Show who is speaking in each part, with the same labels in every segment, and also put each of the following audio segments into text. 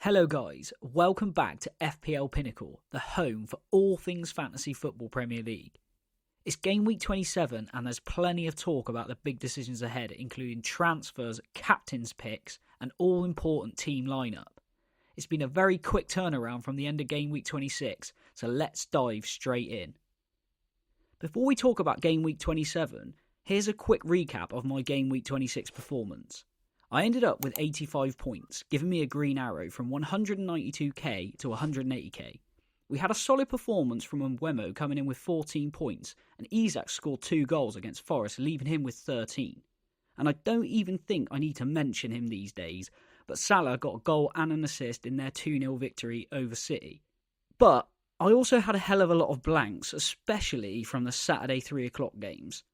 Speaker 1: Hello guys, welcome back to FPL Pinnacle, the home for all things fantasy football Premier League. It's game week 27 and there's plenty of talk about the big decisions ahead, including transfers, captains picks and all important team lineup. It's been a very quick turnaround from the end of game week 26, so let's dive straight in. Before we talk about game week 27, here's a quick recap of my game week 26 performance. I ended up with 85 points, giving me a green arrow from 192k to 180k. We had a solid performance from Mbeumo coming in with 14 points, and Isak scored 2 goals against Forest, leaving him with 13. And I don't even think I need to mention him these days, but Salah got a goal and an assist in their 2-0 victory over City. But I also had a hell of a lot of blanks, especially from the Saturday 3 o'clock games.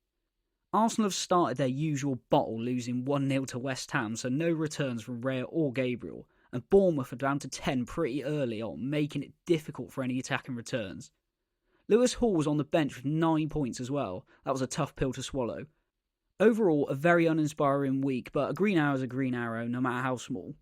Speaker 1: Arsenal have started their usual bottle, losing 1-0 to West Ham, so no returns from Raya or Gabriel, and Bournemouth are down to 10 pretty early on, making it difficult for any attacking returns. Lewis Hall was on the bench with 9 points as well. That was a tough pill to swallow. Overall, a very uninspiring week, but a green arrow is a green arrow, no matter how small.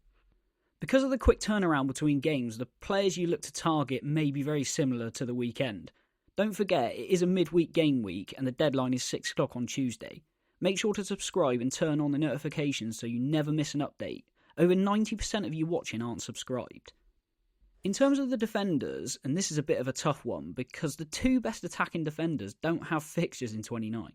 Speaker 1: Because of the quick turnaround between games, the players you look to target may be very similar to the weekend. Don't forget, it is a midweek game week and the deadline is 6 o'clock on Tuesday. Make sure to subscribe and turn on the notifications so you never miss an update. Over 90% of you watching aren't subscribed. In terms of the defenders, and this is a bit of a tough one because the 2 best attacking defenders don't have fixtures in 29.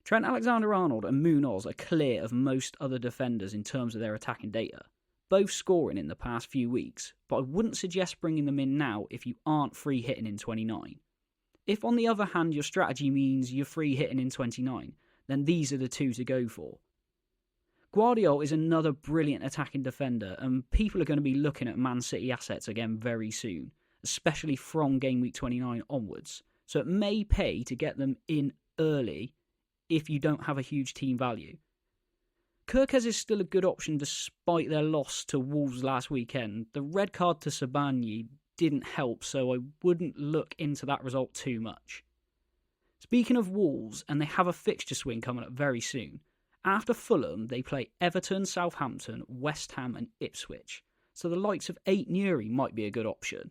Speaker 1: Trent Alexander-Arnold and Munoz are clear of most other defenders in terms of their attacking data, both scoring in the past few weeks, but I wouldn't suggest bringing them in now if you aren't free hitting in 29. If, on the other hand, your strategy means you're free hitting in 29, then these are the 2 to go for. Guardiola is another brilliant attacking defender, and people are going to be looking at Man City assets again very soon, especially from game week 29 onwards, so it may pay to get them in early if you don't have a huge team value. Kirkes is still a good option despite their loss to Wolves last weekend. The red card to Sabani didn't help, so I wouldn't look into that result too much. Speaking of Wolves, and they have a fixture swing coming up very soon. After Fulham, they play Everton, Southampton, West Ham and Ipswich, so the likes of Ait-Nouri might be a good option.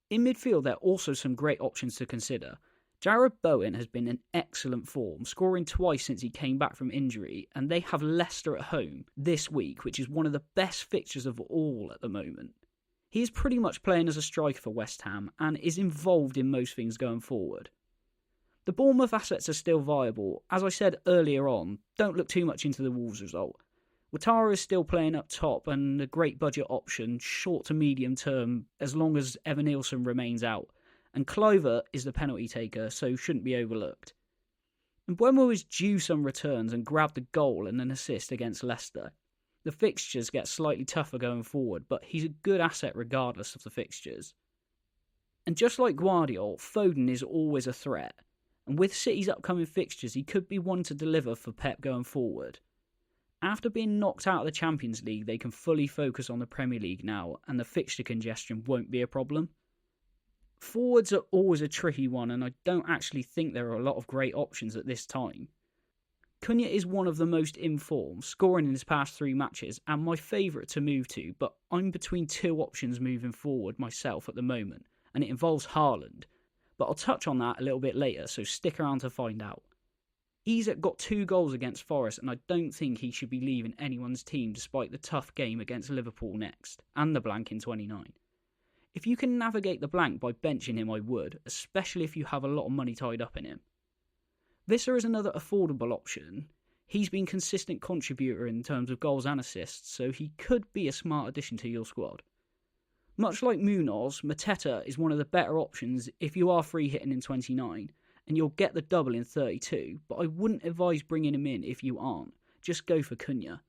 Speaker 1: In midfield, there are also some great options to consider. Jarrod Bowen has been in excellent form, scoring twice since he came back from injury, and they have Leicester at home this week, which is one of the best fixtures of all at the moment. He is pretty much playing as a striker for West Ham and is involved in most things going forward. The Bournemouth assets are still viable. As I said earlier on, don't look too much into the Wolves result. Ouattara is still playing up top and a great budget option, short to medium term, as long as Evan Nielsen remains out. And Clover is the penalty taker, so shouldn't be overlooked. And Mbeumo is due some returns and grabbed a goal and an assist against Leicester. The fixtures get slightly tougher going forward, but he's a good asset regardless of the fixtures. And just like Guardiola, Foden is always a threat. And with City's upcoming fixtures, he could be one to deliver for Pep going forward. After being knocked out of the Champions League, they can fully focus on the Premier League now, and the fixture congestion won't be a problem. Forwards are always a tricky one, and I don't actually think there are a lot of great options at this time. Cunha is one of the most informed, scoring in his past 3 matches, and my favourite to move to, but I'm between 2 options moving forward myself at the moment, and it involves Haaland. But I'll touch on that a little bit later, so stick around to find out. Isak got 2 goals against Forest, and I don't think he should be leaving anyone's team despite the tough game against Liverpool next, and the blank in 29. If you can navigate the blank by benching him, I would, especially if you have a lot of money tied up in him. Visser is another affordable option. He's been a consistent contributor in terms of goals and assists, so he could be a smart addition to your squad. Much like Munoz, Mateta is one of the better options if you are free hitting in 29, and you'll get the double in 32, but I wouldn't advise bringing him in if you aren't. Just go for Cunha.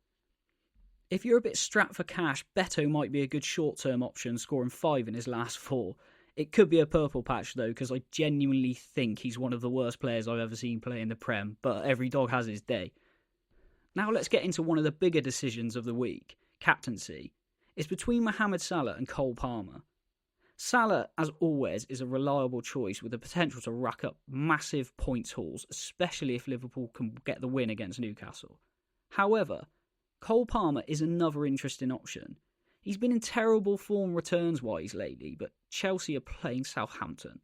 Speaker 1: If you're a bit strapped for cash, Beto might be a good short-term option, scoring 5 in his last 4. It could be a purple patch though, because I genuinely think he's one of the worst players I've ever seen play in the Prem, but every dog has his day. Now let's get into one of the bigger decisions of the week, captaincy. It's between Mohamed Salah and Cole Palmer. Salah, as always, is a reliable choice with the potential to rack up massive points hauls, especially if Liverpool can get the win against Newcastle. However, Cole Palmer is another interesting option. He's been in terrible form returns-wise lately, but Chelsea are playing Southampton.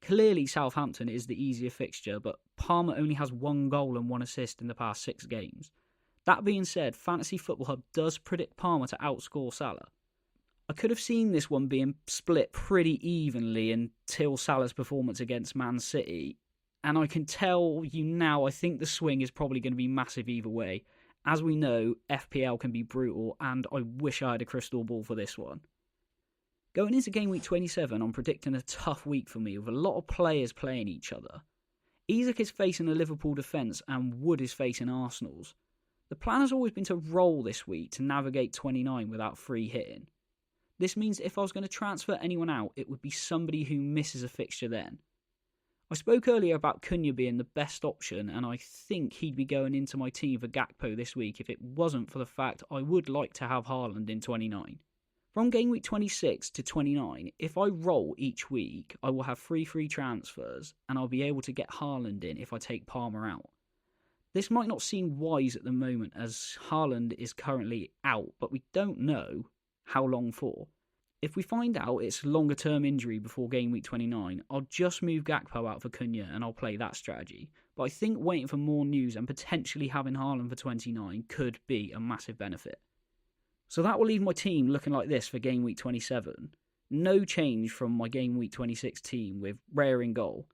Speaker 1: Clearly Southampton is the easier fixture, but Palmer only has 1 goal and 1 assist in the past 6 games. That being said, Fantasy Football Hub does predict Palmer to outscore Salah. I could have seen this one being split pretty evenly until Salah's performance against Man City, and I can tell you now I think the swing is probably going to be massive either way. As we know, FPL can be brutal, and I wish I had a crystal ball for this one. Going into Game Week 27, I'm predicting a tough week for me with a lot of players playing each other. Isak is facing a Liverpool defence and Wood is facing Arsenal's. The plan has always been to roll this week to navigate 29 without free hitting. This means if I was going to transfer anyone out, it would be somebody who misses a fixture then. I spoke earlier about Cunha being the best option, and I think he'd be going into my team for Gakpo this week if it wasn't for the fact I would like to have Haaland in 29. From Game Week 26 to 29, if I roll each week, I will have 3 free transfers, and I'll be able to get Haaland in if I take Palmer out. This might not seem wise at the moment as Haaland is currently out, but we don't know how long for. If we find out it's longer term injury before Game Week 29, I'll just move Gakpo out for Cunha and I'll play that strategy. But I think waiting for more news and potentially having Haaland for 29 could be a massive benefit. So that will leave my team looking like this for Game Week 27. No change from my Game Week 26 team with Raya in goal.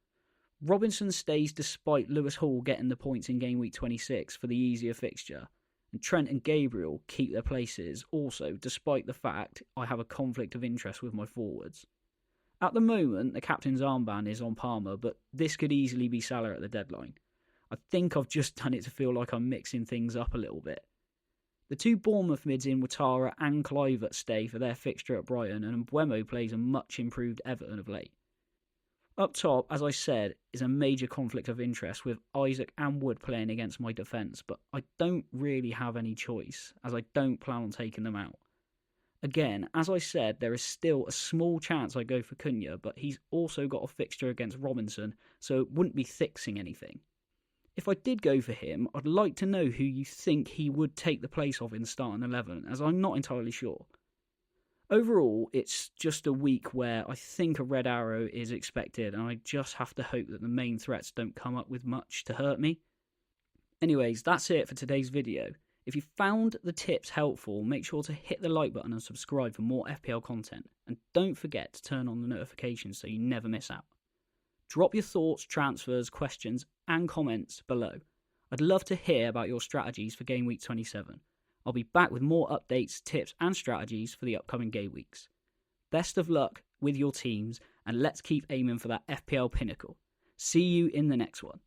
Speaker 1: Robinson stays despite Lewis Hall getting the points in Game Week 26 for the easier fixture. And Trent and Gabriel keep their places also, despite the fact I have a conflict of interest with my forwards. At the moment, the captain's armband is on Palmer, but this could easily be Salah at the deadline. I think I've just done it to feel like I'm mixing things up a little bit. The 2 Bournemouth mids in Ouattara and Kluivert stay for their fixture at Brighton, and Mbeumo plays a much improved Everton of late. Up top, as I said, is a major conflict of interest with Isak and Wood playing against my defence, but I don't really have any choice, as I don't plan on taking them out. Again, as I said, there is still a small chance I go for Cunha, but he's also got a fixture against Robinson, so it wouldn't be fixing anything. If I did go for him, I'd like to know who you think he would take the place of in the starting 11, as I'm not entirely sure. Overall, it's just a week where I think a red arrow is expected, and I just have to hope that the main threats don't come up with much to hurt me. Anyways, that's it for today's video. If you found the tips helpful, make sure to hit the like button and subscribe for more FPL content, and don't forget to turn on the notifications so you never miss out. Drop your thoughts, transfers, questions and comments below. I'd love to hear about your strategies for Game Week 27. I'll be back with more updates, tips and strategies for the upcoming game weeks. Best of luck with your teams, and let's keep aiming for that FPL Pinnacle. See you in the next one.